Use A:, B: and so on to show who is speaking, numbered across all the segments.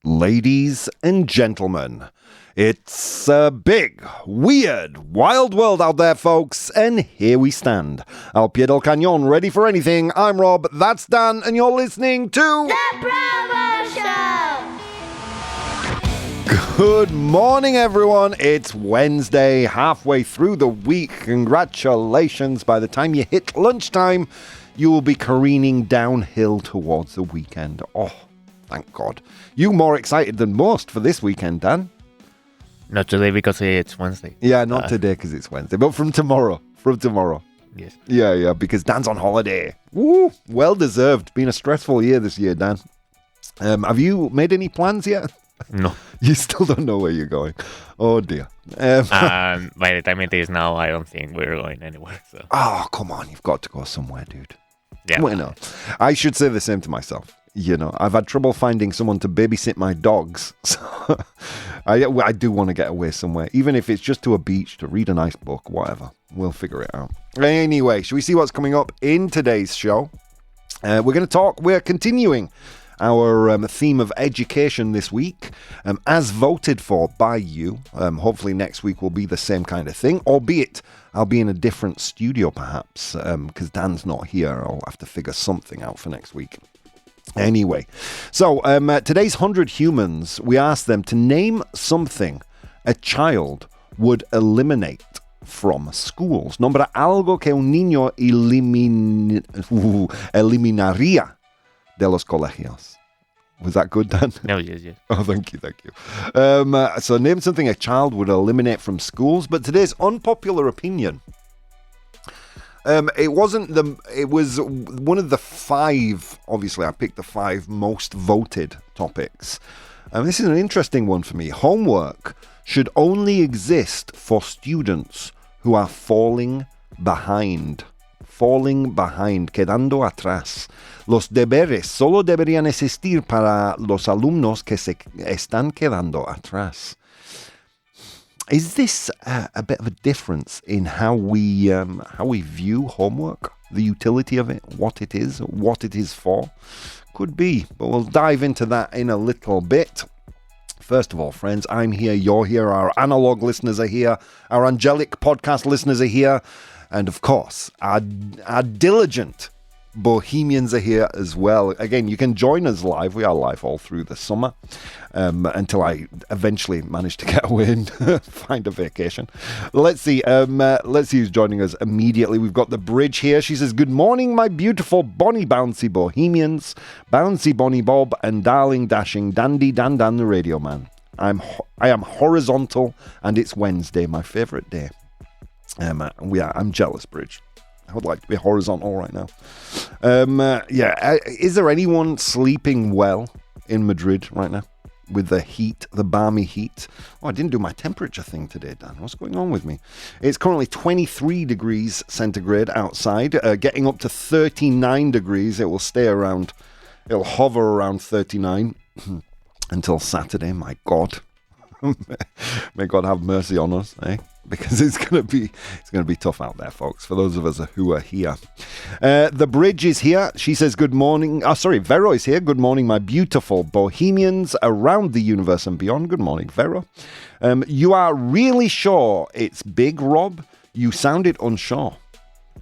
A: Ladies and gentlemen, it's a big, weird, wild world out there, folks, and here we stand. Al pie del cañón, ready for anything. I'm Rob, that's Dan, and you're listening to...
B: The ProBoh Show!
A: Good morning, everyone. It's Wednesday, halfway through the week. Congratulations. By the time you hit lunchtime, you will be careening downhill towards the weekend. Oh, thank God. You more excited than most for this weekend, Dan?
C: Not today because it's Wednesday.
A: Yeah, not today because it's Wednesday, but from tomorrow.
C: Yes.
A: Yeah, because Dan's on holiday. Woo! Well deserved. Been a stressful year this year, Dan. Have you made any plans yet?
C: No.
A: You still don't know where you're going. Oh, dear.
C: By the time it is now, I don't think we're going anywhere. So.
A: Oh, come on. You've got to go somewhere, dude.
C: Yeah.
A: Well, no. I should say the same to myself. You know, I've had trouble finding someone to babysit my dogs. So I do want to get away somewhere, even if it's just to a beach to read a nice book, whatever. We'll figure it out. Anyway, should we see what's coming up in today's show? We're continuing our theme of education this week, as voted for by you. Hopefully next week will be the same kind of thing, albeit I'll be in a different studio perhaps, because Dan's not here. I'll have to figure something out for next week. Anyway, so today's 100 humans, we asked them to name something a child would eliminate from schools. Nombra algo que un niño eliminaría de los colegios. Was that good, Dan?
C: No, yes.
A: Oh, thank you. So name something a child would eliminate from schools, but today's unpopular opinion. It was one of the 5, obviously I picked the 5 most voted topics. This is an interesting one for me. Homework should only exist for students who are falling behind, quedando atrás. Los deberes solo deberían existir para los alumnos que se están quedando atrás. Is this a bit of a difference in how we view homework, the utility of it, what it is for? Could be, but we'll dive into that in a little bit. First of all, friends, I'm here, you're here, our analog listeners are here, our angelic podcast listeners are here, and of course, our diligent Bohemians are here as well. Again, you can join us live. We are live all through the summer until I eventually manage to get away and find a vacation. Let's see who's joining us immediately. We've got the bridge here. She says, "Good morning, my beautiful bonny bouncy Bohemians, bouncy bonny Bob and darling dashing dandy Dan the radio man. I am horizontal and it's Wednesday, my favorite day." I'm jealous, Bridge. I would like to be horizontal right now. Is there anyone sleeping well in Madrid right now with the heat, the balmy heat? Oh, I didn't do my temperature thing today, Dan. What's going on with me? It's currently 23 degrees centigrade outside, getting up to 39 degrees. It'll hover around 39 until Saturday. My God. May God have mercy on us, eh? Because it's gonna be tough out there, folks, for those of us who are here. The bridge is here. She says, "Good morning." Vero is here. "Good morning, my beautiful Bohemians around the universe and beyond." Good morning, Vero. "You are really sure it's big, Rob? You sounded unsure."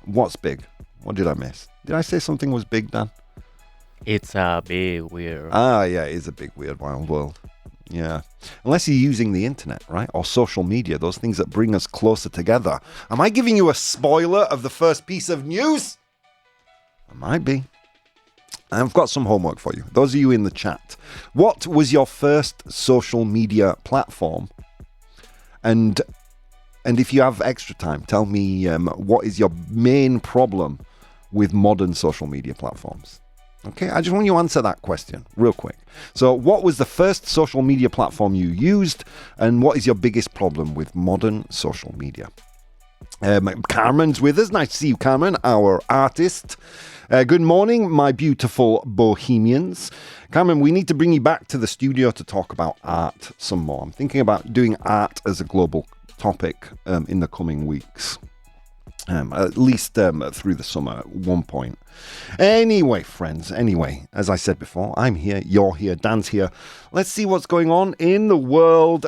A: What's big? What did I miss? Did I say something was big, Dan?
C: It's a big weird.
A: Yeah, it is a big, weird, wild world. Yeah. Unless you're using the internet, right? Or social media, those things that bring us closer together. Am I giving you a spoiler of the first piece of news? I might be. I've got some homework for you. Those of you in the chat. What was your first social media platform? And if you have extra time, tell me what is your main problem with modern social media platforms? Okay, I just want you to answer that question real quick. So what was the first social media platform you used, and what is your biggest problem with modern social media? Carmen's with us. Nice to see you, Carmen, our artist. Good morning, my beautiful Bohemians. Carmen, we need to bring you back to the studio to talk about art some more. I'm thinking about doing art as a global topic in the coming weeks. At least through the summer at one point. Anyway, friends, as I said before, I'm here, you're here, Dan's here. Let's see what's going on in the world.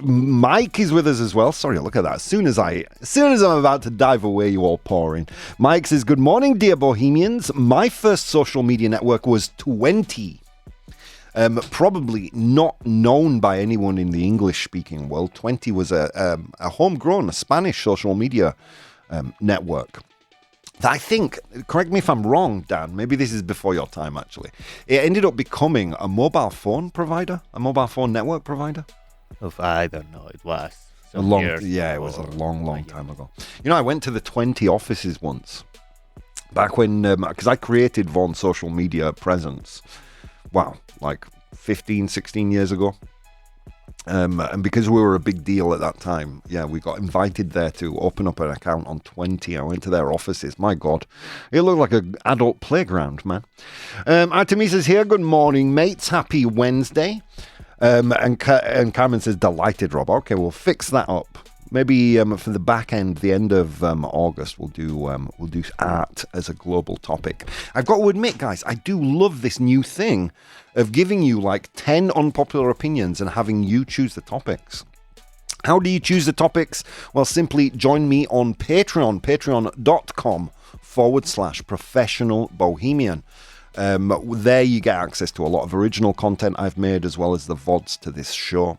A: Mike is with us as well. Sorry, look at that. As soon as I'm about to dive away, you all pouring. Mike says, good morning, dear Bohemians. My first social media network was 20. Probably not known by anyone in the English-speaking world. 20 was a homegrown, a Spanish social media network. I think, correct me if I'm wrong, Dan, maybe this is before your time, actually. It ended up becoming a mobile phone provider, a mobile phone network provider.
C: I don't know. It was
A: It was a long time ago. You know, I went to the 20 offices once, back when, because I created Vaughn's social media presence. Wow, like 15, 16 years ago. And because we were a big deal at that time, we got invited there to open up an account on 20. I went to their offices. My God, it looked like an adult playground, man. Artemisa's here. Good morning, mates. Happy Wednesday. And Carmen says, delighted, Rob. Okay, we'll fix that up. Maybe for the back end, the end of August, we'll do art as a global topic. I've got to admit, guys, I do love this new thing of giving you like 10 unpopular opinions and having you choose the topics. How do you choose the topics? Well, simply join me on Patreon, patreon.com/professional bohemian. There you get access to a lot of original content I've made, as well as the VODs to this show.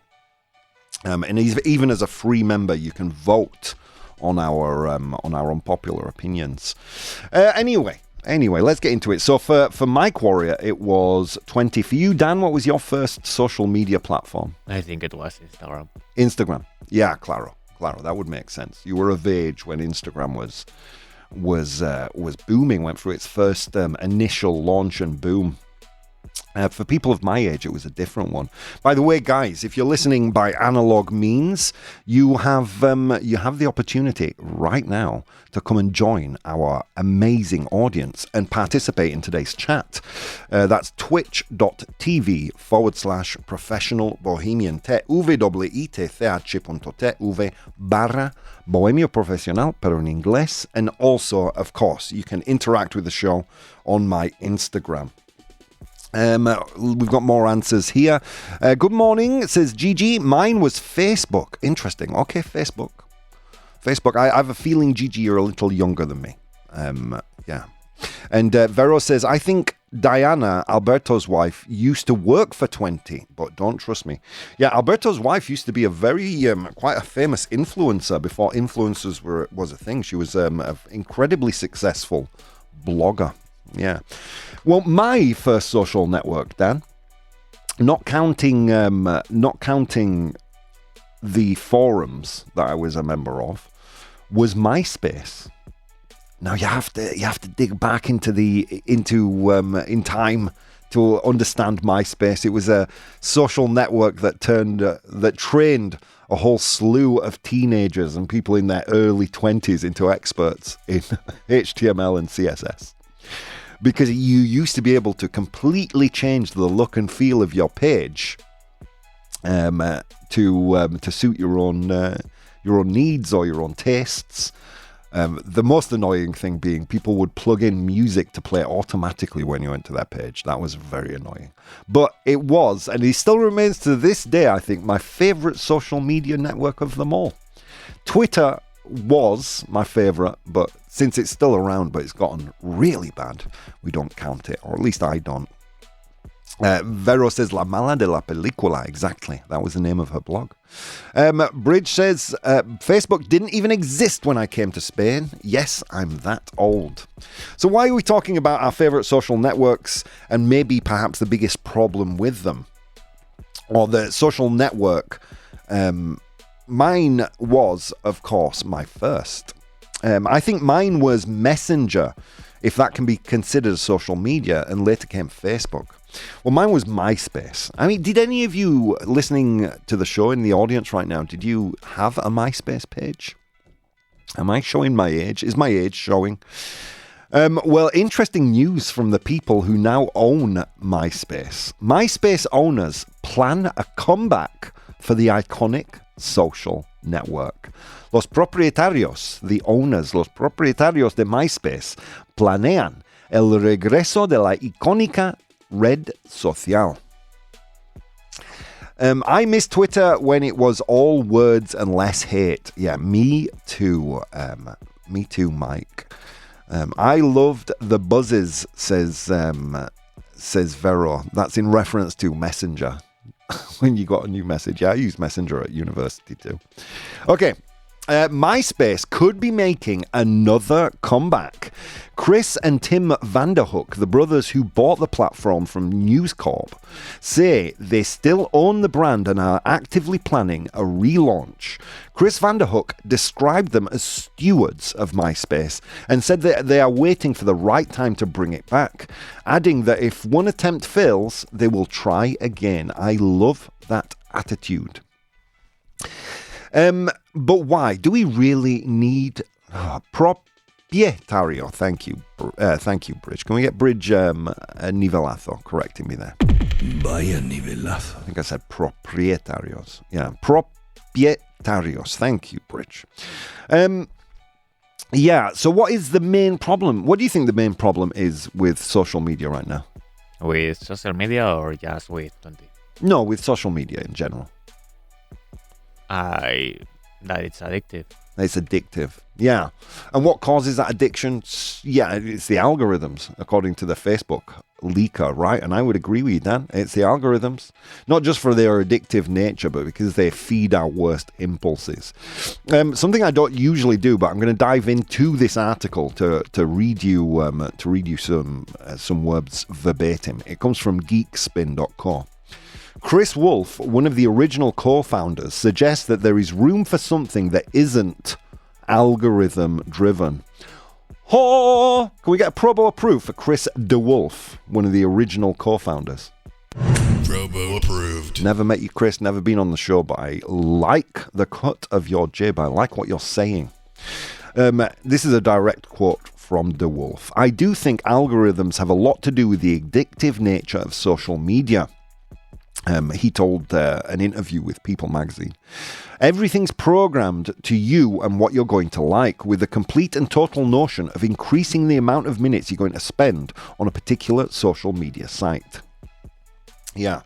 A: And even as a free member, you can vote on our unpopular opinions. Anyway, let's get into it. So for Mike Warrior, it was 20. For you, Dan, what was your first social media platform?
C: I think it was Instagram.
A: Instagram. Yeah, Claro, that would make sense. You were of age when Instagram was booming, went through its first initial launch and boom. For people of my age, it was a different one. By the way, guys, if you're listening by analog means, you have the opportunity right now to come and join our amazing audience and participate in today's chat. That's twitch.tv/professional bohemian, twitch.tv/bohemio profesional, pero en inglés. And also, of course, you can interact with the show on my Instagram. We've got more answers here. Good morning, says Gigi. Mine was Facebook. Interesting. Okay, Facebook. I have a feeling, Gigi, you're a little younger than me. Yeah. And Vero says, I think Diana, Alberto's wife, used to work for 20, but don't trust me. Yeah, Alberto's wife used to be a very, quite a famous influencer before influencers was a thing. She was an incredibly successful blogger. Yeah. Well, my first social network, Dan, not counting the forums that I was a member of, was Myspace. Now you have to dig back in time to understand Myspace. It was a social network that trained a whole slew of teenagers and people in their early 20s into experts in HTML and CSS. Because you used to be able to completely change the look and feel of your page to suit your own needs or your own tastes. The most annoying thing being people would plug in music to play automatically when you went to their page. That was very annoying. But it was, and it still remains to this day, I think, my favorite social media network of them all. Twitter was my favorite, but since it's still around, but it's gotten really bad, we don't count it, or at least I don't. Vero says, La Mala de la Película. Exactly. That was the name of her blog. Bridge says, Facebook didn't even exist when I came to Spain. Yes, I'm that old. So why are we talking about our favorite social networks and maybe perhaps the biggest problem with them? Or the social network? Mine was, of course, my first. I think mine was Messenger, if that can be considered social media, and later came Facebook. Well, mine was MySpace. I mean, did any of you listening to the show in the audience right now, did you have a MySpace page? Am I showing my age? Is my age showing? Well, interesting news from the people who now own MySpace. MySpace owners plan a comeback for the iconic social network. Los propietarios, the owners, los propietarios de MySpace, planean el regreso de la icónica red social. I miss Twitter when it was all words and less hate. Yeah, me too. Me too, Mike. I loved the buzzes, says Vero. That's in reference to Messenger. When you got a new message. Yeah, I used Messenger at university too. Okay. MySpace could be making another comeback. Chris and Tim Vanderhook, the brothers who bought the platform from News Corp, say they still own the brand and are actively planning a relaunch. Chris Vanderhook described them as stewards of MySpace and said that they are waiting for the right time to bring it back, adding that if one attempt fails, they will try again. I love that attitude. But why? Do we really need propietario? Thank you, Bridge. Can we get Bridge Nivelazo correcting me there?
D: Vaya nivelazo.
A: I think I said proprietarios. Yeah, propietarios. Thank you, Bridge. Yeah, so what is the main problem? What do you think the main problem is with social media right now?
C: With social media or just with 20?
A: No, with social media in general.
C: That it's addictive.
A: It's addictive. Yeah. And what causes that addiction? Yeah, it's the algorithms, according to the Facebook leaker, right? And I would agree with you, Dan. It's the algorithms. Not just for their addictive nature, but because they feed our worst impulses. Something I don't usually do, but I'm going to dive into this article to read you some words verbatim. It comes from geekspin.co. Chris Wolf, one of the original co-founders, suggests that there is room for something that isn't algorithm-driven. Oh! Can we get a ProBoh approved for Chris DeWolf, one of the original co-founders?
D: ProBoh approved.
A: Never met you, Chris. Never been on the show, but I like the cut of your jib. I like what you're saying. This is a direct quote from DeWolf. I do think algorithms have a lot to do with the addictive nature of social media. He told an interview with People magazine. Everything's programmed to you and what you're going to like, with the complete and total notion of increasing the amount of minutes you're going to spend on a particular social media site. Yeah.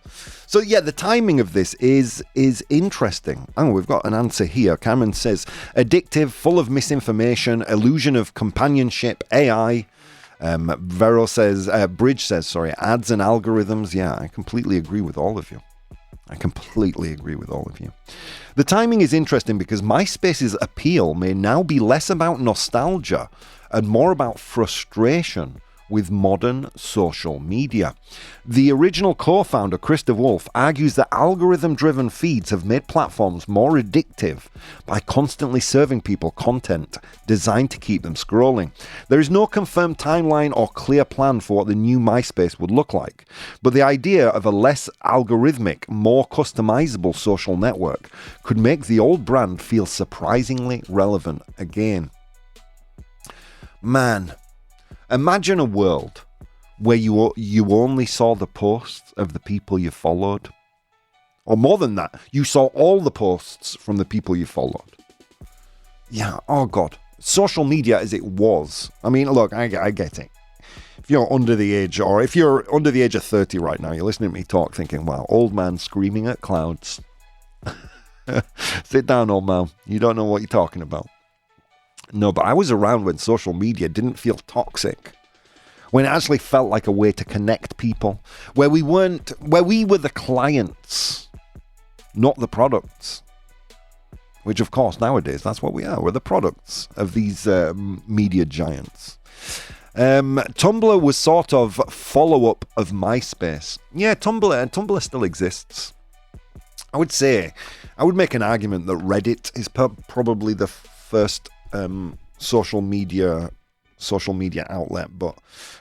A: So yeah, the timing of this is interesting. Oh, we've got an answer here. Cameron says, addictive, full of misinformation, illusion of companionship, AI. Vero says, Bridge says, ads and algorithms. Yeah, I completely agree with all of you. The timing is interesting because MySpace's appeal may now be less about nostalgia and more about frustration with modern social media. The original co-founder, Chris DeWolf, argues that algorithm-driven feeds have made platforms more addictive by constantly serving people content designed to keep them scrolling. There is no confirmed timeline or clear plan for what the new MySpace would look like, but the idea of a less algorithmic, more customizable social network could make the old brand feel surprisingly relevant again. Man, imagine a world where you only saw the posts of the people you followed. Or more than that, you saw all the posts from the people you followed. Yeah, oh God. Social media as it was. I mean, look, I get it. If you're under the age, or if you're under the age of 30 right now, you're listening to me talk thinking, wow, old man screaming at clouds. Sit down, old man. You don't know what you're talking about. No, but I was around when social media didn't feel toxic, when it actually felt like a way to connect people, where we were the clients, not the products. Which, of course, nowadays, that's what we are. We're the products of these media giants. Tumblr was sort of follow-up of MySpace. Yeah, Tumblr still exists. I would make an argument that Reddit is probably the first social media outlet, but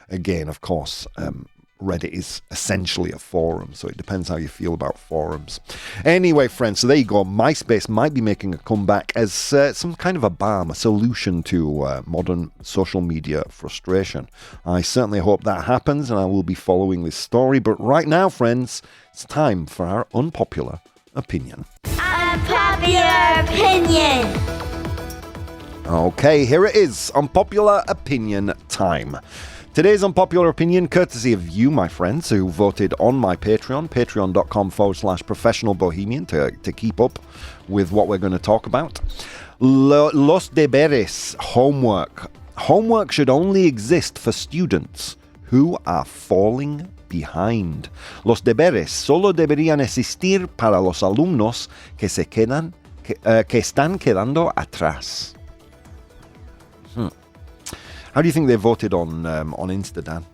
A: again, of course, Reddit is essentially a forum, so it depends how you feel about forums. Anyway, friends, so there you go. MySpace might be making a comeback as some kind of a balm, a solution to modern social media frustration. I certainly hope that happens, and I will be following this story. But right now, friends, it's time for our unpopular opinion.
B: Unpopular Unpopular opinion.
A: Okay, here it is. Unpopular opinion time. Today's unpopular opinion, courtesy of you, my friends, who voted on my Patreon, patreon.com/professional bohemian, to keep up with what we're going to talk about. Los deberes, homework. Homework should only exist for students who are falling behind. Los deberes solo deberían existir para los alumnos que están quedando atrás. How do you think they voted on Insta, Dan?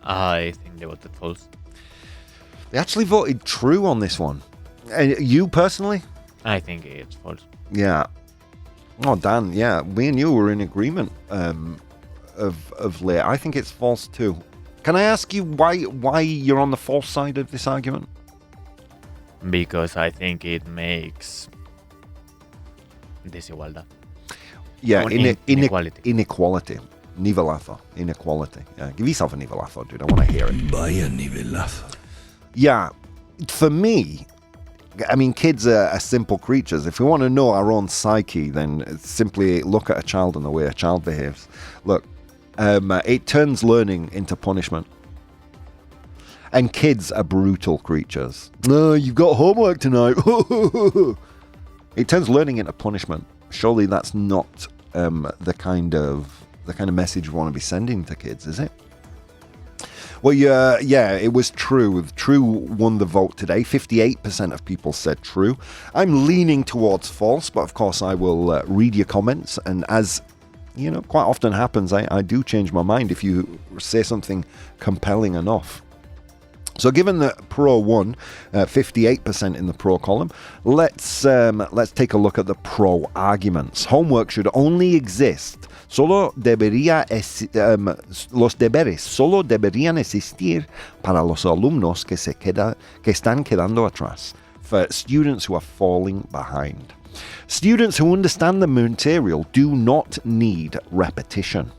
C: I think they voted false.
A: They actually voted true on this one. You personally?
C: I think it's false.
A: Yeah. Oh, Dan, yeah. Me and you were in agreement of late. I think it's false too. Can I ask you why you're on the false side of this argument?
C: Because I think it makes desigualdad.
A: Yeah,
C: Or inequality.
A: Inequality. Nivelazo. Inequality. Yeah, give yourself a nivelazo, dude. I want to hear it.
D: Vaya nivelazo.
A: Yeah, for me, I mean, kids are simple creatures. If we want to know our own psyche, then simply look at a child and the way a child behaves. Look, it turns learning into punishment. And kids are brutal creatures. No, you've got homework tonight. It turns learning into punishment. Surely that's not the kind of message we want to be sending to kids, is it? Well, yeah, it was true. True won the vote today. 58% of people said true. I'm leaning towards false, but of course I will read your comments. And as you know, quite often happens, I do change my mind if you say something compelling enough. So given that pro won, 58% in the pro column, let's take a look at the pro arguments. Homework should only exist. Los deberes solo deberían existir para los alumnos que están quedando atrás, for students who are falling behind. Students who understand the material do not need repetition.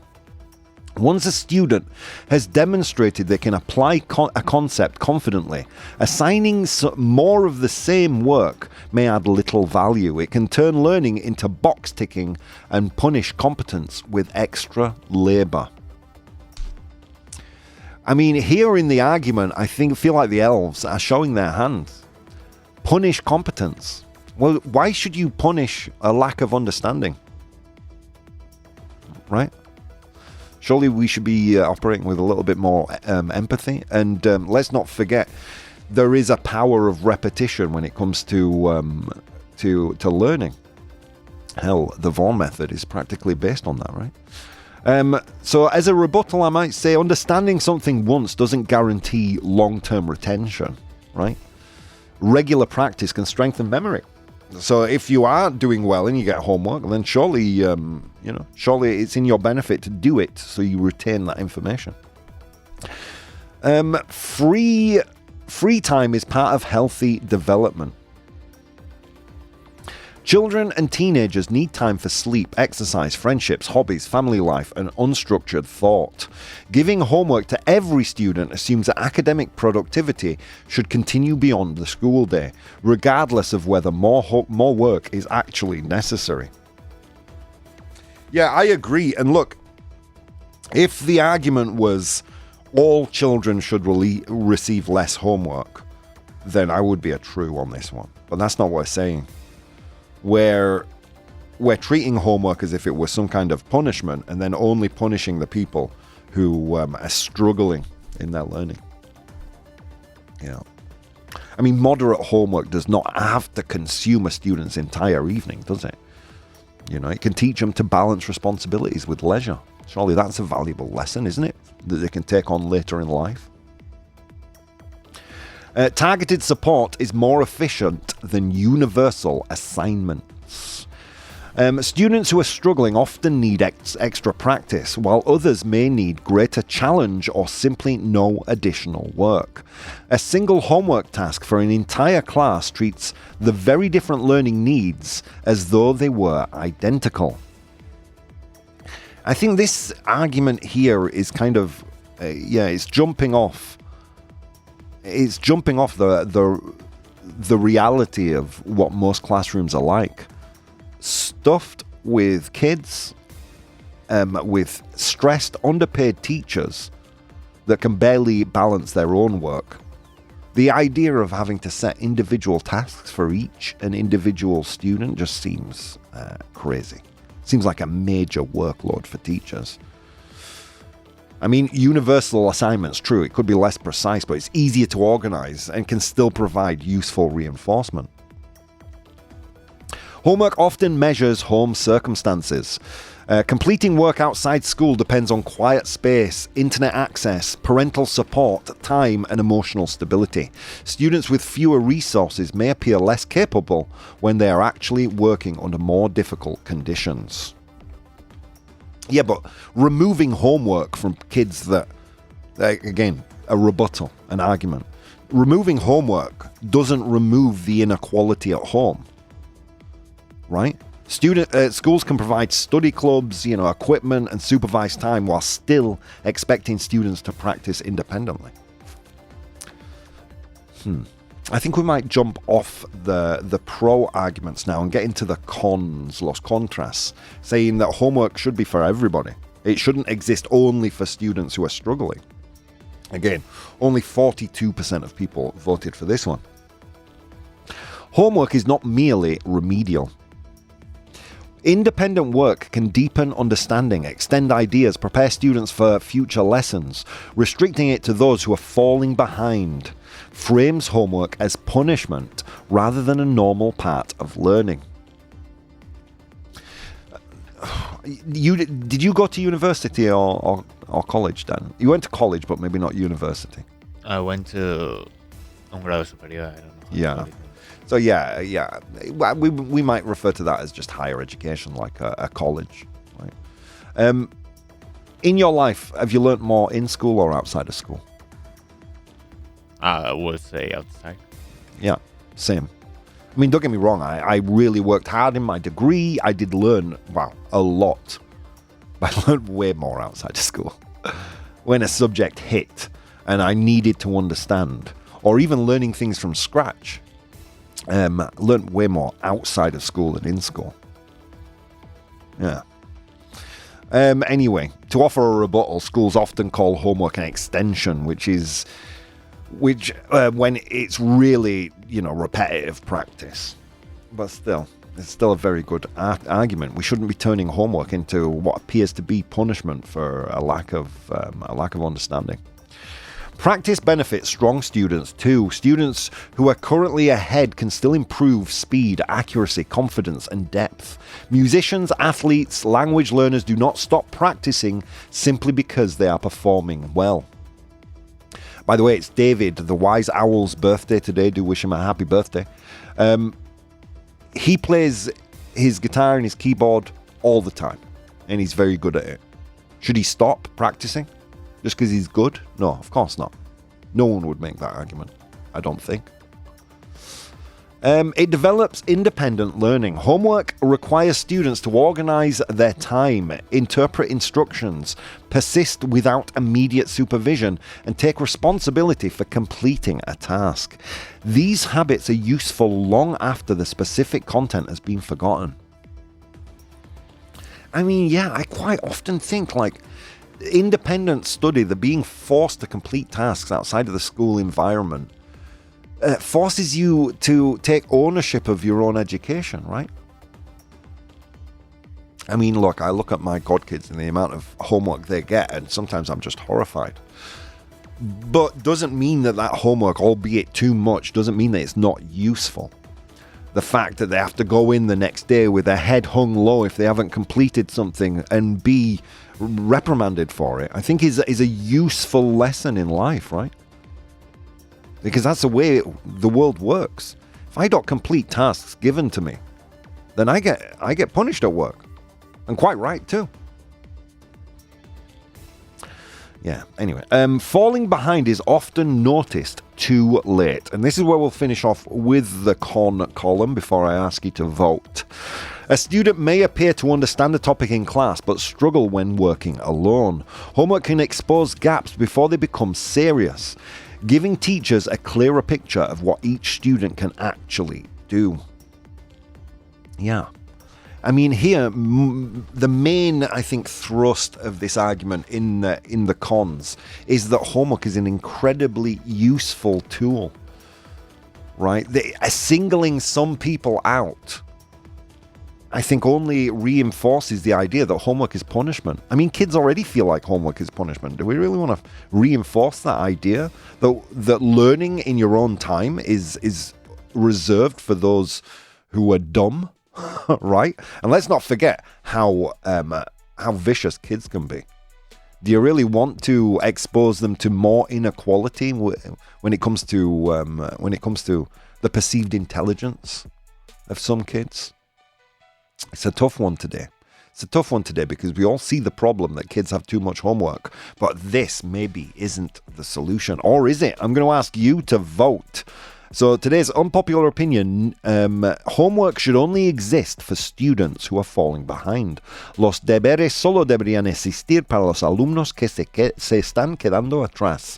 A: Once a student has demonstrated they can apply a concept confidently, assigning more of the same work may add little value. It can turn learning into box ticking and punish competence with extra labor. I mean, here in the argument, I feel like the elves are showing their hands. Punish competence. Well, why should you punish a lack of understanding? Right? Surely we should be operating with a little bit more empathy. And let's not forget, there is a power of repetition when it comes to learning. Hell, the Vaughan method is practically based on that, right? So as a rebuttal, I might say understanding something once doesn't guarantee long-term retention, right? Regular practice can strengthen memory. So if you are doing well and you get homework, then surely, surely it's in your benefit to do it so you retain that information. Free time is part of healthy development. Children and teenagers need time for sleep, exercise, friendships, hobbies, family life, and unstructured thought. Giving homework to every student assumes that academic productivity should continue beyond the school day, regardless of whether more work is actually necessary. Yeah, I agree. And look, if the argument was all children should receive less homework, then I would be a true on this one. But that's not what we're saying. Where we're treating homework as if it was some kind of punishment and then only punishing the people who are struggling in their learning. Yeah. I mean, moderate homework does not have to consume a student's entire evening, does it? You know, it can teach them to balance responsibilities with leisure. Surely that's a valuable lesson, isn't it? That they can take on later in life. Targeted support is more efficient than universal assignments. Students who are struggling often need extra practice, while others may need greater challenge or simply no additional work. A single homework task for an entire class treats the very different learning needs as though they were identical. I think this argument here is kind of, it's jumping off. It's jumping off the the reality of what most classrooms are like. Stuffed with kids, with stressed, underpaid teachers that can barely balance their own work. The idea of having to set individual tasks for each an individual student just seems crazy. Seems like a major workload for teachers. I mean, universal assignments, true, it could be less precise, but it's easier to organize and can still provide useful reinforcement. Homework often measures home circumstances. Completing work outside school depends on quiet space, internet access, parental support, time, and emotional stability. Students with fewer resources may appear less capable when they are actually working under more difficult conditions. Yeah, but removing homework from kids that, again, a rebuttal, an argument. Removing homework doesn't remove the inequality at home, right? Schools can provide study clubs, equipment and supervised time while still expecting students to practice independently. I think we might jump off the pro arguments now and get into the cons, los contras, saying that homework should be for everybody. It shouldn't exist only for students who are struggling. Again, only 42% of people voted for this one. Homework is not merely remedial. Independent work can deepen understanding, extend ideas, prepare students for future lessons. Restricting it to those who are falling behind frames homework as punishment rather than a normal part of learning. Did you go to university or college, Dan? You went to college, but maybe not university.
C: I went to un grado superior. I don't know.
A: Yeah. So yeah. We might refer to that as just higher education, like a college. Right? In your life, have you learnt more in school or outside of school?
C: I would say outside.
A: Yeah, same. I mean, don't get me wrong. I really worked hard in my degree. I did learn, a lot. But I learned way more outside of school. When a subject hit and I needed to understand, or even learning things from scratch, learned way more outside of school than in school. Yeah. Anyway, to offer a rebuttal, schools often call homework an extension, which when it's really, repetitive practice. But still, it's still a very good argument. We shouldn't be turning homework into what appears to be punishment for a lack of understanding. Practice benefits strong students too. Students who are currently ahead can still improve speed, accuracy, confidence, and depth. Musicians, athletes, language learners do not stop practicing simply because they are performing well. By the way, it's David, the Wise Owl's birthday today. Do wish him a happy birthday. He plays his guitar and his keyboard all the time, and he's very good at it. Should he stop practicing just because he's good? No, of course not. No one would make that argument, I don't think. It develops independent learning. Homework requires students to organize their time, interpret instructions, persist without immediate supervision, and take responsibility for completing a task. These habits are useful long after the specific content has been forgotten. I mean, yeah, I quite often think independent study, the being forced to complete tasks outside of the school environment, forces you to take ownership of your own education, right? I mean, look, I look at my godkids and the amount of homework they get, and sometimes I'm just horrified. But doesn't mean that homework, albeit too much, doesn't mean that it's not useful. The fact that they have to go in the next day with their head hung low if they haven't completed something and be reprimanded for it, I think is a useful lesson in life, right? Because that's the way the world works. If I don't complete tasks given to me, then I get punished at work. And quite right, too. Yeah, anyway. Falling behind is often noticed too late. And this is where we'll finish off with the con column before I ask you to vote. A student may appear to understand a topic in class but struggle when working alone. Homework can expose gaps before they become serious. giving teachers a clearer picture of what each student can actually do. Yeah. I mean, here, the main, I think, thrust of this argument in the cons is that homework is an incredibly useful tool, right? Singling some people out, I think, only reinforces the idea that homework is punishment. I mean, kids already feel like homework is punishment. Do we really want to reinforce that idea that learning in your own time is reserved for those who are dumb? Right? And let's not forget how vicious kids can be. Do you really want to expose them to more inequality when it comes to the perceived intelligence of some kids? It's a tough one today. It's a tough one today because we all see the problem that kids have too much homework, but this maybe isn't the solution. Or is it? I'm going to ask you to vote. So today's unpopular opinion, homework should only exist for students who are falling behind. Los deberes solo deberían existir para los alumnos que se están quedando atrás.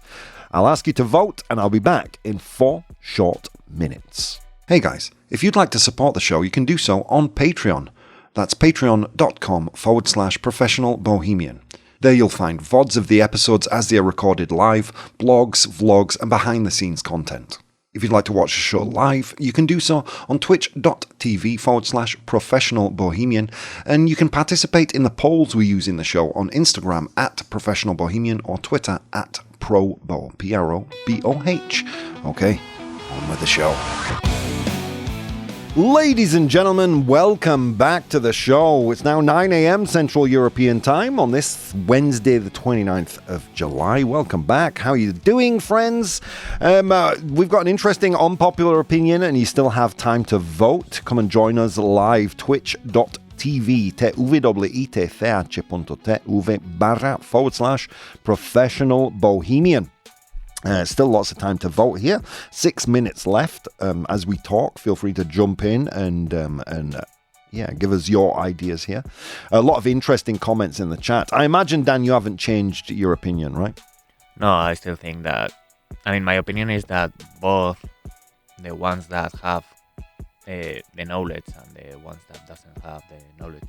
A: I'll ask you to vote and I'll be back in 4 short minutes. Hey guys, if you'd like to support the show, you can do so on Patreon. That's patreon.com/professional bohemian. There you'll find VODs of the episodes as they are recorded live, blogs, vlogs, and behind-the-scenes content. If you'd like to watch the show live, you can do so on twitch.tv/professional bohemian, and you can participate in the polls we use in the show on Instagram @professional bohemian or Twitter @ProBoh, ProBoh. Okay, on with the show. Ladies and gentlemen, welcome back to the show. It's now 9 a.m. Central European Time on this Wednesday, the 29th of July. Welcome back. How are you doing, friends? We've got an interesting unpopular opinion, and you still have time to vote. Come and join us live, twitch.tv, twitch.tv/professional bohemian. Still lots of time to vote here. 6 minutes left as we talk. Feel free to jump in and give us your ideas here. A lot of interesting comments in the chat. I imagine, Dan, you haven't changed your opinion, right?
C: No, I still think that. I mean, my opinion is that both the ones that have the knowledge and the ones that doesn't have the knowledge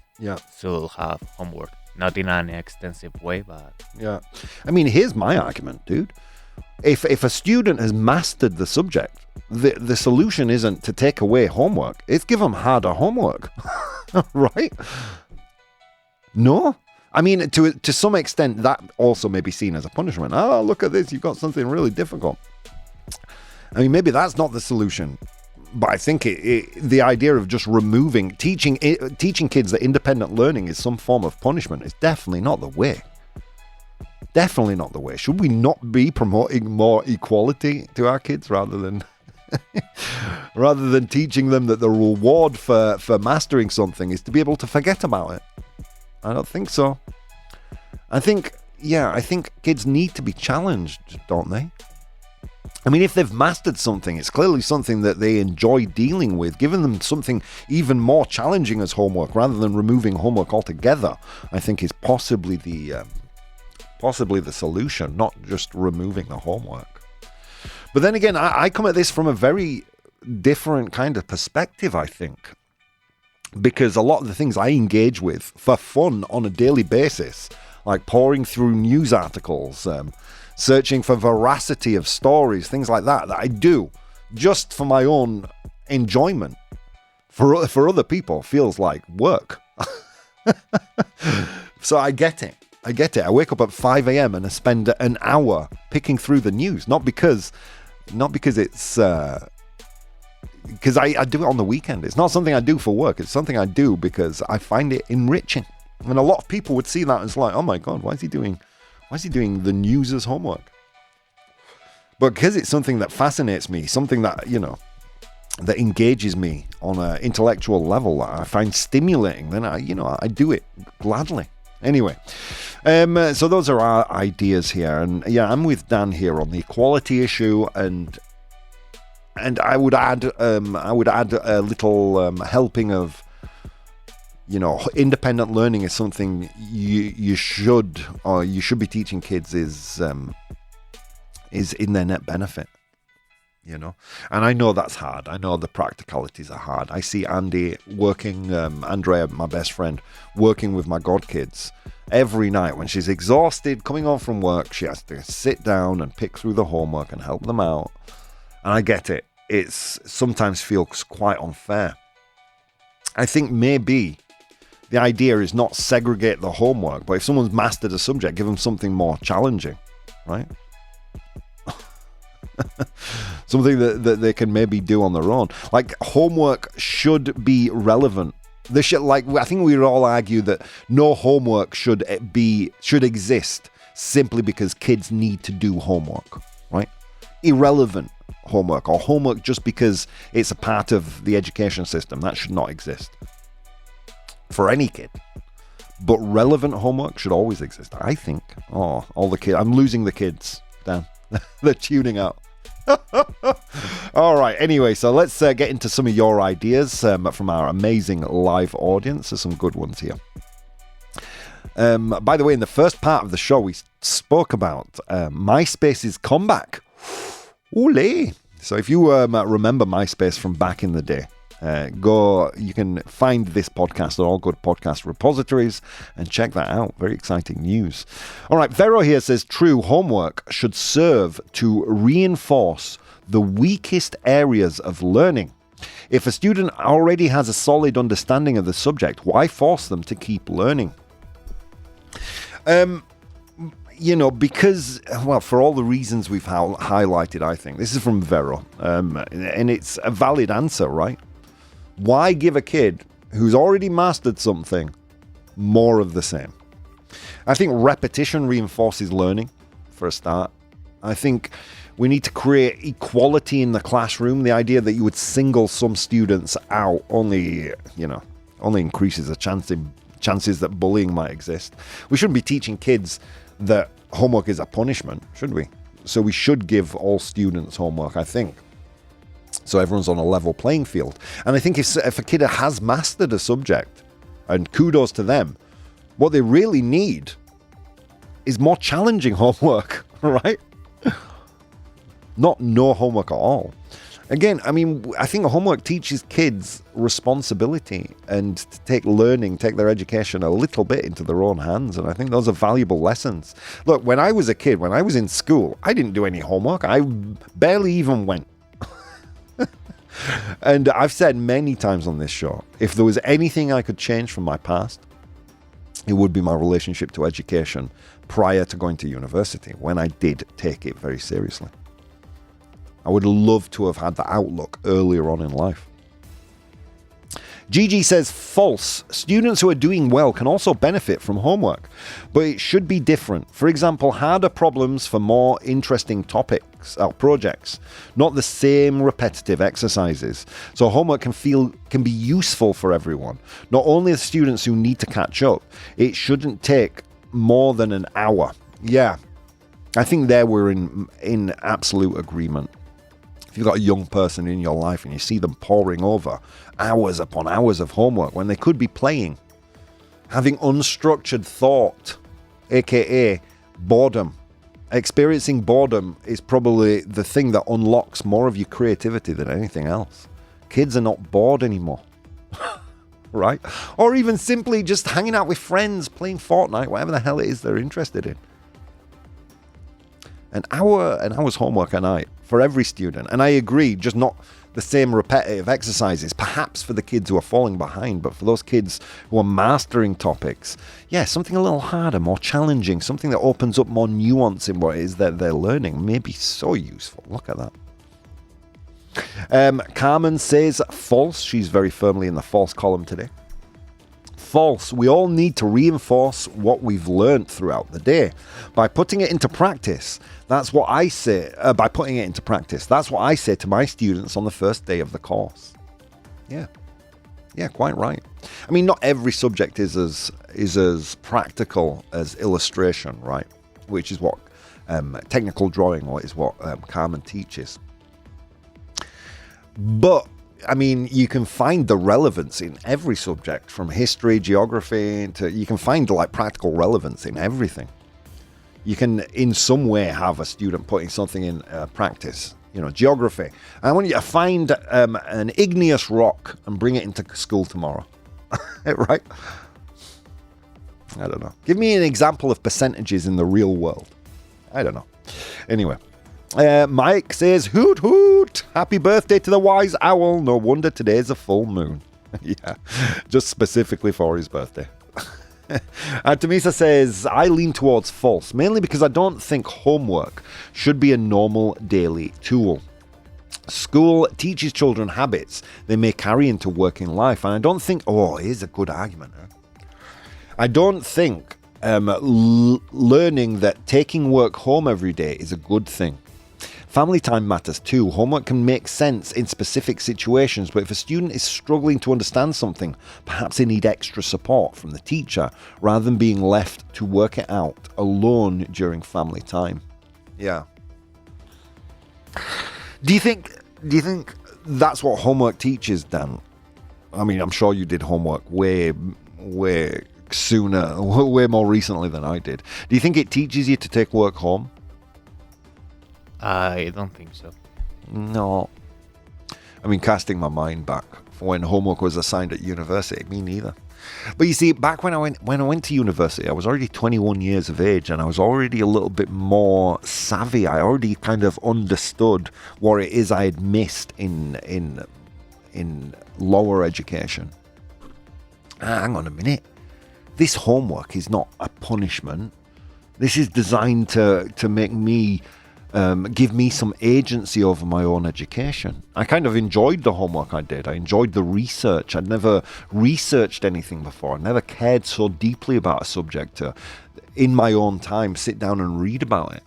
C: should have homework. Not in an extensive way, but
A: yeah. I mean, here's my argument, dude. If a student has mastered the subject, the solution isn't to take away homework. It's give them harder homework, right? No? I mean, to some extent, that also may be seen as a punishment. Oh, look at this. You've got something really difficult. I mean, maybe that's not the solution. But I think the idea of just teaching kids that independent learning is some form of punishment is definitely not the way. Definitely not the way. Should we not be promoting more equality to our kids rather than teaching them that the reward for mastering something is to be able to forget about it? I don't think so. I think kids need to be challenged, don't they? I mean, if they've mastered something, it's clearly something that they enjoy dealing with. Giving them something even more challenging as homework rather than removing homework altogether, I think is possibly the solution, not just removing the homework. But then again, I come at this from a very different kind of perspective, I think. Because a lot of the things I engage with for fun on a daily basis, like poring through news articles, searching for veracity of stories, things like that I do just for my own enjoyment, for other people feels like work. So I get it. I wake up at 5 a.m. and I spend an hour picking through the news, not because it's because I do it on the weekend. It's not something I do for work. It's something I do because I find it enriching. And a lot of people would see that as like, oh my God, why is he doing the news as homework? But because it's something that fascinates me, something that, that engages me on an intellectual level that I find stimulating, then I do it gladly. Anyway, so those are our ideas here, and yeah, I'm with Dan here on the equality issue, and I would add a little helping of, independent learning is something you should be teaching kids is in their net benefit. You know, and I know that's hard. I know the practicalities are hard. I see Andy working, Andrea, my best friend, working with my godkids every night when she's exhausted, coming home from work. She has to sit down and pick through the homework and help them out. And I get it. It's sometimes feels quite unfair. I think maybe the idea is not segregate the homework, but if someone's mastered a subject, give them something more challenging, right? Something that they can maybe do on their own. Like, homework should be relevant. I think we would all argue that no homework should exist simply because kids need to do homework, right? Irrelevant homework, or homework just because it's a part of the education system, that should not exist for any kid. But relevant homework should always exist, I think. Oh, all the kids. I'm losing the kids, Dan. They're tuning out. All right, anyway, so let's get into some of your ideas from our amazing live audience. There's some good ones here. By the way, in the first part of the show, we spoke about MySpace's comeback. Ole! So if you remember MySpace from back in the day, you can find this podcast on all good podcast repositories and check that out. Very exciting news. All right, Vero here says, true, homework should serve to reinforce the weakest areas of learning. If a student already has a solid understanding of the subject, why force them to keep learning? Because, for all the reasons we've highlighted, I think. This is from Vero, and it's a valid answer, right? Why give a kid who's already mastered something more of the same? I think repetition reinforces learning, for a start. I think we need to create equality in the classroom. The idea that you would single some students out only increases the chances that bullying might exist. We shouldn't be teaching kids that homework is a punishment, should we? So we should give all students homework, I think, so everyone's on a level playing field. And I think if a kid has mastered a subject, and kudos to them, what they really need is more challenging homework, right? Not no homework at all. Again, I think homework teaches kids responsibility and to take their education a little bit into their own hands. And I think those are valuable lessons. Look, when I was a kid, when I was in school, I didn't do any homework. I barely even went. And I've said many times on this show, if there was anything I could change from my past, it would be my relationship to education prior to going to university, when I did take it very seriously. I would love to have had the outlook earlier on in life. Gigi says, false. Students who are doing well can also benefit from homework, but it should be different. For example, harder problems for more interesting topics or projects, not the same repetitive exercises. So homework can be useful for everyone, not only the students who need to catch up. It shouldn't take more than an hour. Yeah, I think there we're in absolute agreement. If you've got a young person in your life and you see them poring over hours upon hours of homework when they could be playing, having unstructured thought, aka boredom. Experiencing boredom is probably the thing that unlocks more of your creativity than anything else. Kids are not bored anymore, right? Or even simply just hanging out with friends, playing Fortnite, whatever the hell it is they're interested in. An hour's homework a night for every student. And I agree, just not the same repetitive exercises, perhaps for the kids who are falling behind, but for those kids who are mastering topics, something a little harder, more challenging, something that opens up more nuance in what it is that they're learning may be so useful. Look at that. Carmen says false. She's very firmly in the false column today. False. We all need to reinforce what we've learned throughout the day by putting it into practice. That's what I say. By putting it into practice, that's what I say to my students on the first day of the course. Yeah, quite right. Not every subject is as practical as illustration, right? Which is what technical drawing, or is what Carmen teaches. But you can find the relevance in every subject, from history, geography, you can find practical relevance in everything. You can, in some way, have a student putting something in practice. Geography. I want you to find an igneous rock and bring it into school tomorrow. Right? I don't know. Give me an example of percentages in the real world. I don't know. Anyway. Mike says, hoot hoot, happy birthday to the wise owl. No wonder today's a full moon. Yeah, just specifically for his birthday. Tamisa says, I lean towards false, mainly because I don't think homework should be a normal daily tool. School teaches children habits they may carry into working life, and I don't think, here's a good argument. I don't think learning that taking work home every day is a good thing. Family time matters too. Homework can make sense in specific situations, but if a student is struggling to understand something, perhaps they need extra support from the teacher rather than being left to work it out alone during family time. Yeah. Do you think that's what homework teaches, Dan? I mean, I'm sure you did homework way sooner, way more recently than I did. Do you think it teaches you to take work home?
C: I don't think so.
A: No. I mean, casting my mind back for when homework was assigned at university, me neither. But you see, back when I went to university, I was already 21 years of age, and I was already a little bit more savvy. I already kind of understood what it is I had missed in lower education. Hang on a minute. This homework is not a punishment. This is designed to make me give me some agency over my own education. I kind of enjoyed the homework I did. I enjoyed the research. I'd never researched anything before. I never cared so deeply about a subject to, in my own time, sit down and read about it.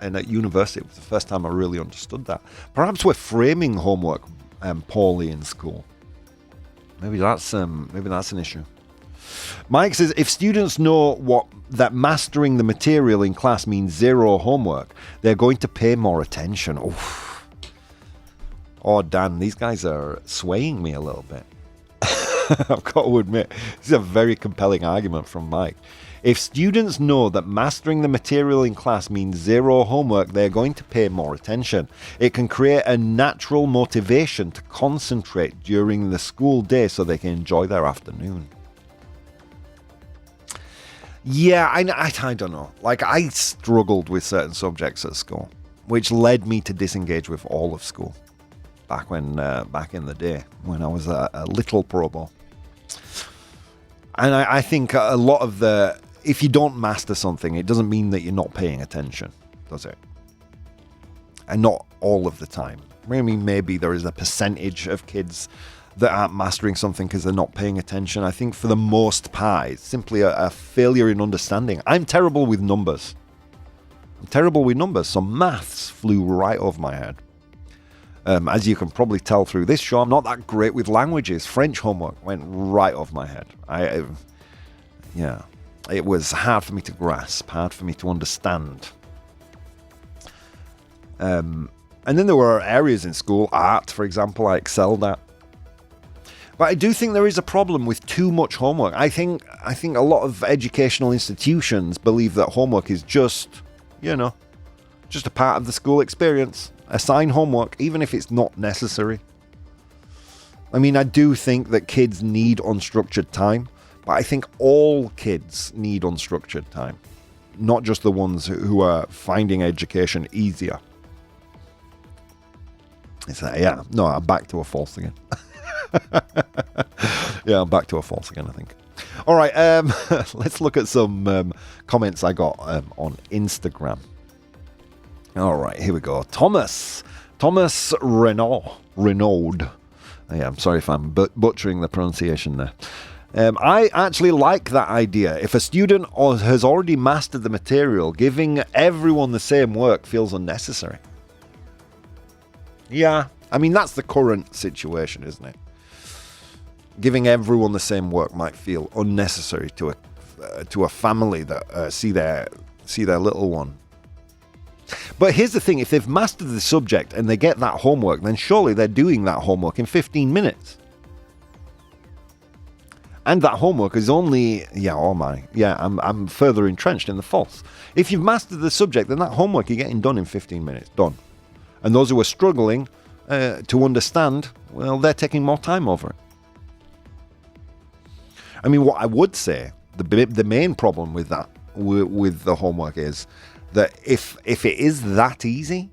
A: And at university, it was the first time I really understood that. Perhaps we're framing homework poorly in school. Maybe that's an issue. Mike says, if students know that mastering the material in class means zero homework, they're going to pay more attention. Oof. Oh, Dan, these guys are swaying me a little bit. I've got to admit, this is a very compelling argument from Mike. If students know that mastering the material in class means zero homework, they're going to pay more attention. It can create a natural motivation to concentrate during the school day so they can enjoy their afternoon. Yeah, I don't know. Like, I struggled with certain subjects at school, which led me to disengage with all of school back in the day when I was a little ProBoh. And I think a lot of if you don't master something, it doesn't mean that you're not paying attention, does it? And not all of the time. I mean, maybe there is a percentage of kids that aren't mastering something because they're not paying attention. I think for the most part, it's simply a failure in understanding. I'm terrible with numbers. So maths flew right over my head. As you can probably tell through this show, I'm not that great with languages. French homework went right off my head. It was hard for me to grasp, hard for me to understand. And then there were areas in school, art, for example, I excelled at. But I do think there is a problem with too much homework. I think a lot of educational institutions believe that homework is just a part of the school experience. Assign homework, even if it's not necessary. I mean, I do think that kids need unstructured time, but I think all kids need unstructured time, not just the ones who are finding education easier. I'm back to a false again. I'm back to a false again, I think. All right, let's look at some comments I got on Instagram. All right, here we go. Thomas Renaud. I'm sorry if I'm butchering the pronunciation there. I actually like that idea. If a student has already mastered the material, giving everyone the same work feels unnecessary. Yeah, I mean, that's the current situation, isn't it? Giving everyone the same work might feel unnecessary to a family that see their little one. But here's the thing, if they've mastered the subject and they get that homework, then surely they're doing that homework in 15 minutes. And that homework is only, I'm further entrenched in the false. If you've mastered the subject, then that homework you're getting done in 15 minutes, done. And those who are struggling to understand, well, they're taking more time over it. I mean, what I would say, the main problem with that, with the homework is that if it is that easy,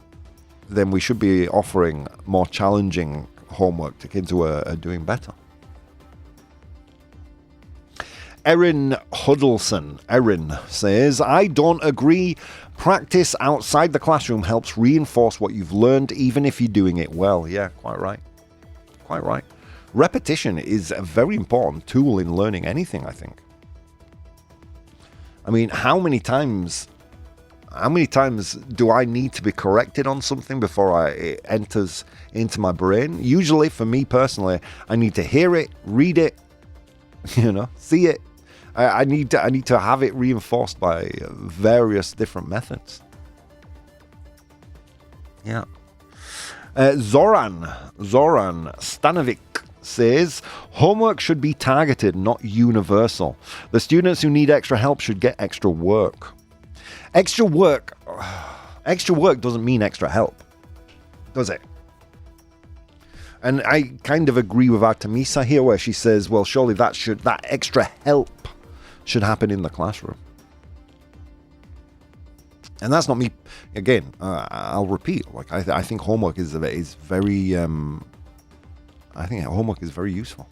A: then we should be offering more challenging homework to kids who are doing better. Erin Huddleston. Erin says, I don't agree. Practice outside the classroom helps reinforce what you've learned, even if you're doing it well. Yeah, quite right. Quite right. Repetition is a very important tool in learning anything, I think. I mean, how many times do I need to be corrected on something before it enters into my brain? Usually, for me personally, I need to hear it, read it, see it. I need to have it reinforced by various different methods. Yeah. Zoran Stanovic says, homework should be targeted, not universal. The students who need extra help should get extra work. Extra work doesn't mean extra help, does it? And I kind of agree with Artemisa here, where she says, well, surely that extra help should happen in the classroom. And that's not me. Again, I'll repeat. Like I think homework is very. I think homework is very useful.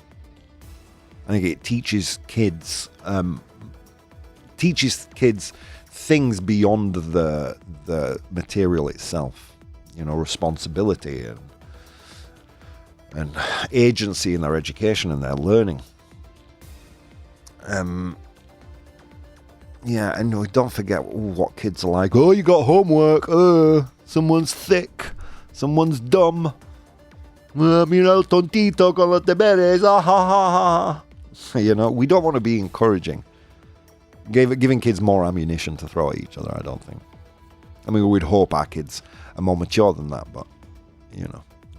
A: I think it teaches kids things beyond the material itself. Responsibility and agency in their education and their learning. And don't forget what kids are like. Oh, you got homework. Someone's thick. Someone's dumb. Mira el tontito con los deberes. Ah, ha, ha, ha. We don't want to be encouraging. Giving kids more ammunition to throw at each other, I don't think. I mean, we'd hope our kids are more mature than that, but,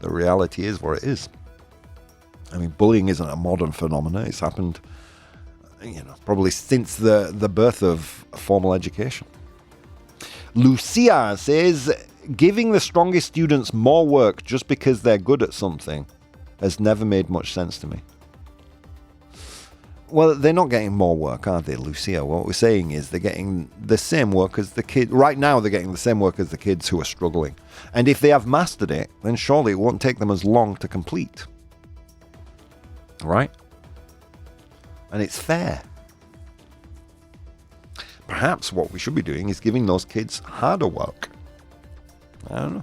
A: the reality is what it is. I mean, bullying isn't a modern phenomenon. It's happened, probably since the birth of formal education. Lucia says, giving the strongest students more work just because they're good at something has never made much sense to me. Well, they're not getting more work, are they, Lucia? What we're saying is they're getting the same work as the kids. Right now, they're getting the same work as the kids who are struggling. And if they have mastered it, then surely it won't take them as long to complete. Right? And it's fair. Perhaps what we should be doing is giving those kids harder work. I don't know.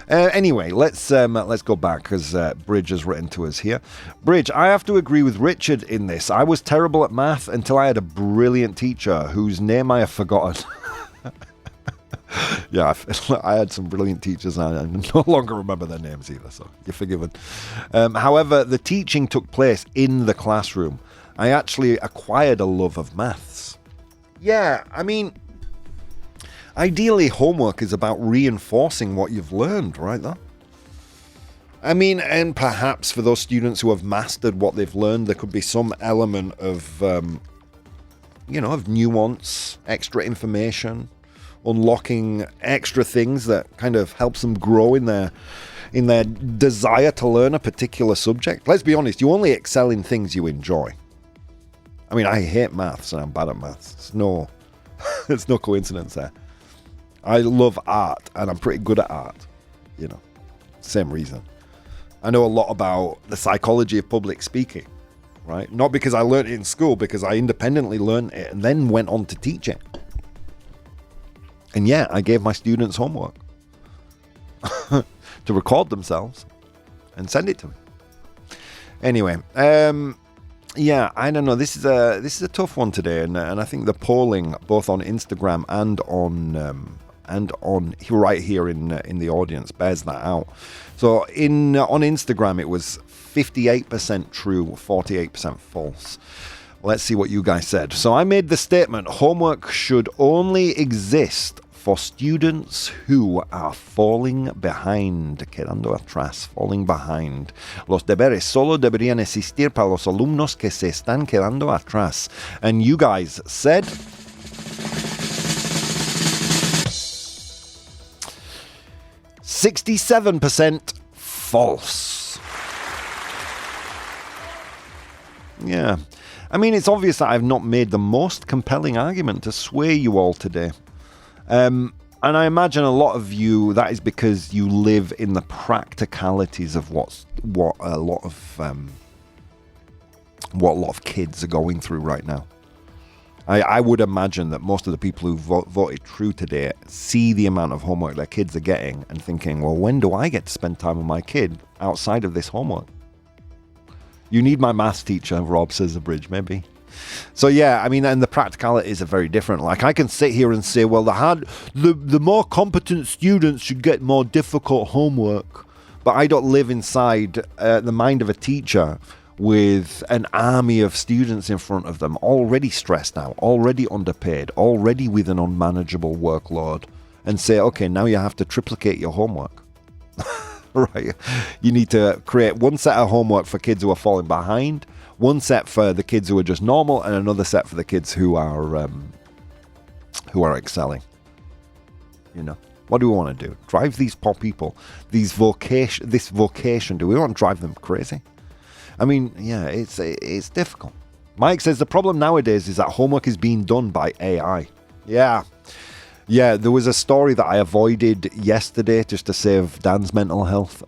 A: Anyway, let's go back, because Bridge has written to us here. Bridge, I have to agree with Richard in this. I was terrible at math until I had a brilliant teacher whose name I have forgotten. Yeah, I had some brilliant teachers and I no longer remember their names either, so you're forgiven. However, the teaching took place in the classroom. I actually acquired a love of maths. Yeah, I mean, ideally, homework is about reinforcing what you've learned, right there? I mean, and perhaps for those students who have mastered what they've learned, there could be some element of, of nuance, extra information, unlocking extra things that kind of helps them grow in their desire to learn a particular subject. Let's be honest, you only excel in things you enjoy. I mean, I hate maths and I'm bad at maths. It's no coincidence there. I love art, and I'm pretty good at art. Same reason. I know a lot about the psychology of public speaking, right? Not because I learned it in school, because I independently learned it and then went on to teach it. And yeah, I gave my students homework to record themselves and send it to me. Anyway, yeah, I don't know. This is a tough one today, and I think the polling both on Instagram and on right here in the audience bears that out. So on Instagram it was 58% true, 48% false. Let's see what you guys said. So I made the statement: homework should only exist for students who are falling behind, quedando atrás, falling behind. Los deberes solo deberían existir para los alumnos que se están quedando atrás. And you guys said 67% false. Yeah. I mean, it's obvious that I've not made the most compelling argument to sway you all today. And I imagine a lot of you, that is because you live in the practicalities of what a lot of kids are going through right now. I would imagine that most of the people who voted true today see the amount of homework their kids are getting and thinking, well, when do I get to spend time with my kid outside of this homework? You need my maths teacher, Rob says the bridge, maybe. So yeah, I mean, and the practicalities are very different. Like, I can sit here and say, well, the more competent students should get more difficult homework, but I don't live inside the mind of a teacher with an army of students in front of them, already stressed out, already underpaid, already with an unmanageable workload, and say, okay, now you have to triplicate your homework. Right? You need to create one set of homework for kids who are falling behind, one set for the kids who are just normal, and another set for the kids who are excelling. You know, what do we want to do? Drive these poor people, this vocation. Do we want to drive them crazy? I mean, yeah, it's difficult. Mike says the problem nowadays is that homework is being done by AI. Yeah, there was a story that I avoided yesterday just to save Dan's mental health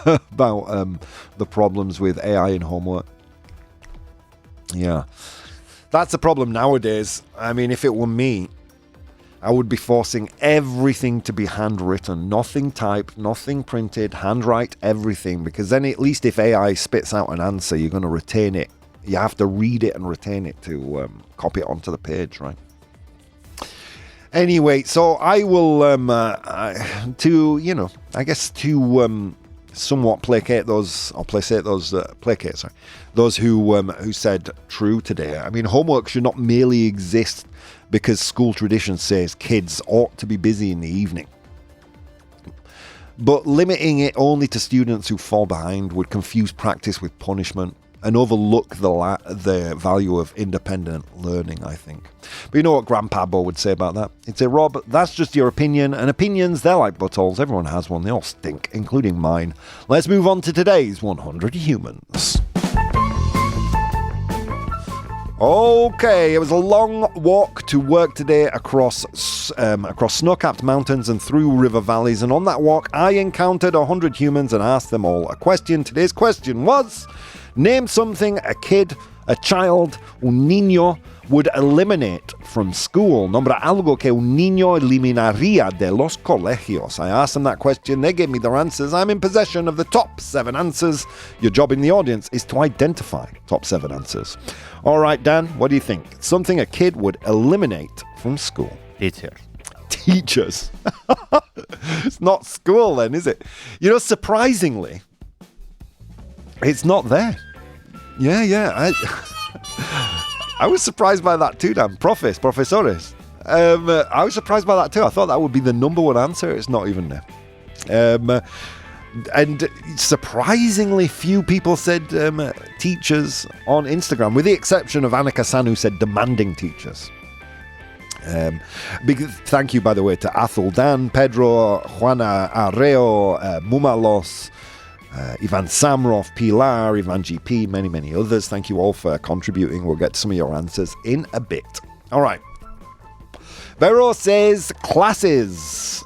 A: about the problems with AI and homework. Yeah, that's the problem nowadays. I mean, if it were me, I would be forcing everything to be handwritten, nothing typed, nothing printed, handwrite everything, because then at least if AI spits out an answer, you're going to retain it. You have to read it and retain it to copy it onto the page, right? Anyway, so I will, somewhat placate those who said true today. I mean, homework should not merely exist because school tradition says kids ought to be busy in the evening. But limiting it only to students who fall behind would confuse practice with punishment and overlook the value of independent learning, I think. But you know what Grandpa Bo would say about that? He'd say, Rob, that's just your opinion, and opinions, they're like buttholes. Everyone has one. They all stink, including mine. Let's move on to today's 100 Humans. Okay, it was a long walk to work today across snow-capped mountains and through river valleys, and on that walk I encountered 100 humans and asked them all a question. Today's question was, name something a child, un niño, would eliminate from school. Nombra algo que un niño eliminaría de los colegios. I asked them that question. They gave me their answers. I'm in possession of the top 7 answers. Your job in the audience is to identify top 7 answers. All right, Dan, what do you think? Something a kid would eliminate from school. Teachers. It's not school then, is it? You know, surprisingly, it's not there. Yeah. I was surprised by that too, Dan. Profesores. I was surprised by that too. I thought that would be the number one answer. It's not even there. And surprisingly few people said teachers on Instagram, with the exception of Annika San, who said demanding teachers. Big thank you, by the way, to Athol, Dan, Pedro, Juana Arreo, Mumalos, Ivan Samrov, Pilar, Ivan GP, many others. Thank you all for contributing. We'll get to some of your answers in a bit. All right. Vero says classes.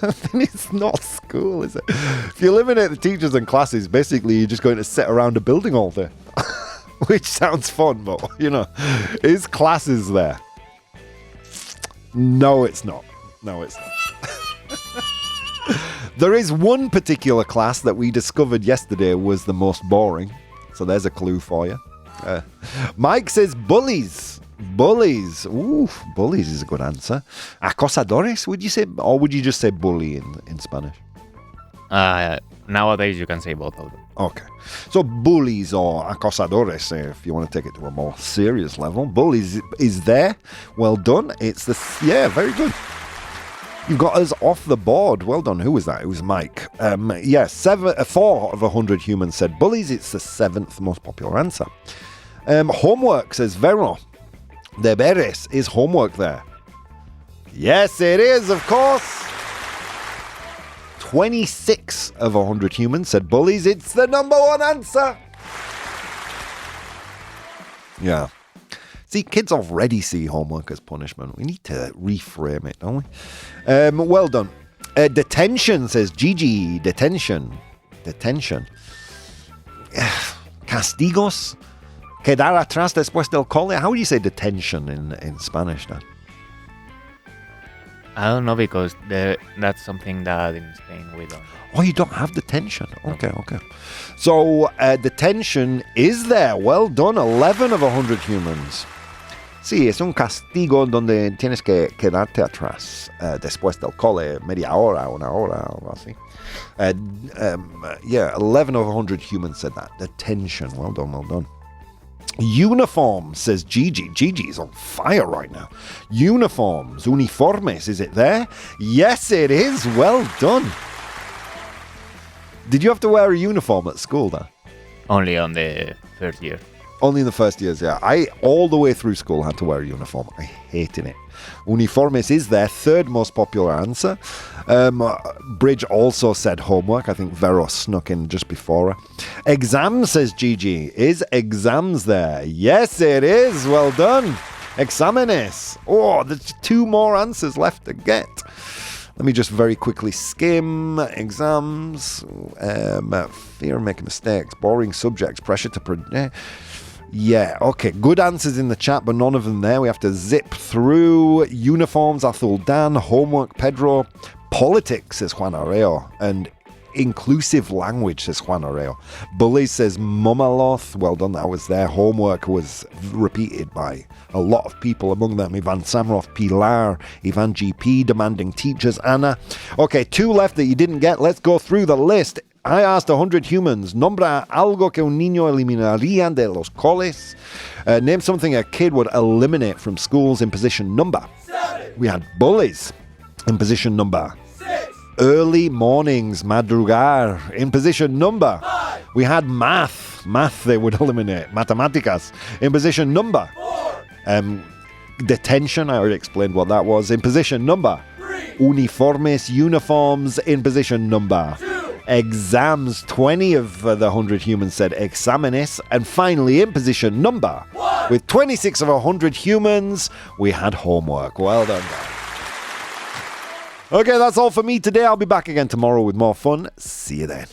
A: Then it's not school, is it? If you eliminate the teachers and classes, basically you're just going to sit around a building all day. Which sounds fun, but, you know, is classes there? No, it's not. There is one particular class that we discovered yesterday was the most boring. So there's a clue for you. Mike says bullies. Ooh, bullies is a good answer. Acosadores, would you say? Or would you just say bully in Spanish?
C: Nowadays you can say both of them.
A: Okay. So bullies or acosadores, if you want to take it to a more serious level. Bullies is there. Well done. It's very good. You got us off the board. Well done. Who was that? It was Mike. 4 of 100 humans said bullies. It's the 7th most popular answer. Homework, says Vero. Deberes. Is homework there? Yes, it is, of course. 26 of 100 humans said bullies. It's the number one answer. Yeah. See, kids already see homework as punishment. We need to reframe it, don't we? Well done. Detention, says Gigi. Detention. Castigos. Quedar atrás después del cole. How would you say detention in Spanish, Dan?
C: I don't know, because that's something that in Spain we don't.
A: Oh, you don't have detention. Okay. So, detention is there. Well done. 11 of 100 humans. Sí, es un castigo donde tienes que quedarte atrás después del cole, media hora, una hora, algo así. 11 of 100 humans said that. Detention. Well done. Uniform, says Gigi. Gigi's on fire right now. Uniforms, uniformes, is it there? Yes, it is. Well done. Did you have to wear a uniform at school, then?
C: Only on the first year.
A: Only in the first years, yeah. I, all the way through school, had to wear a uniform. I hated it. Uniformes is their 3rd most popular answer. Bridge also said homework. I think Vero snuck in just before her. Exams, says Gigi. Is exams there? Yes, it is. Well done. Exámenes. Oh, there's 2 more answers left to get. Let me just very quickly skim. Exams. Fear of making mistakes. Boring subjects. Pressure to predict. Yeah, okay. Good answers in the chat, but none of them there. We have to zip through. Uniforms, Athul Dan. Homework, Pedro. Politics, says Juan Areo. And inclusive language, says Juan Areo. Bullies, says Momaloth. Well done, that was there. Homework was repeated by a lot of people, among them Ivan Samroff, Pilar, Ivan GP, demanding teachers, Anna. Okay, 2 left that you didn't get. Let's go through the list. I asked 100 humans, nombra algo que un niño eliminarían de los coles. Name something a kid would eliminate from schools in position number.
E: 7.
A: We had bullies in position number.
E: 6.
A: Early mornings, madrugar, in position number.
E: 5.
A: We had math they would eliminate. Matemáticas in position number.
E: 4.
A: Detention, I already explained what that was. In position number.
E: 3.
A: Uniformes, uniforms in position number.
E: 2.
A: Exams, 20 of the 100 humans said exámenes. And finally, in position number
E: 1.
A: with 26 of 100 humans, we had homework. Well done, guys. Okay, that's all for me today. I'll be back again tomorrow with more fun. See you then.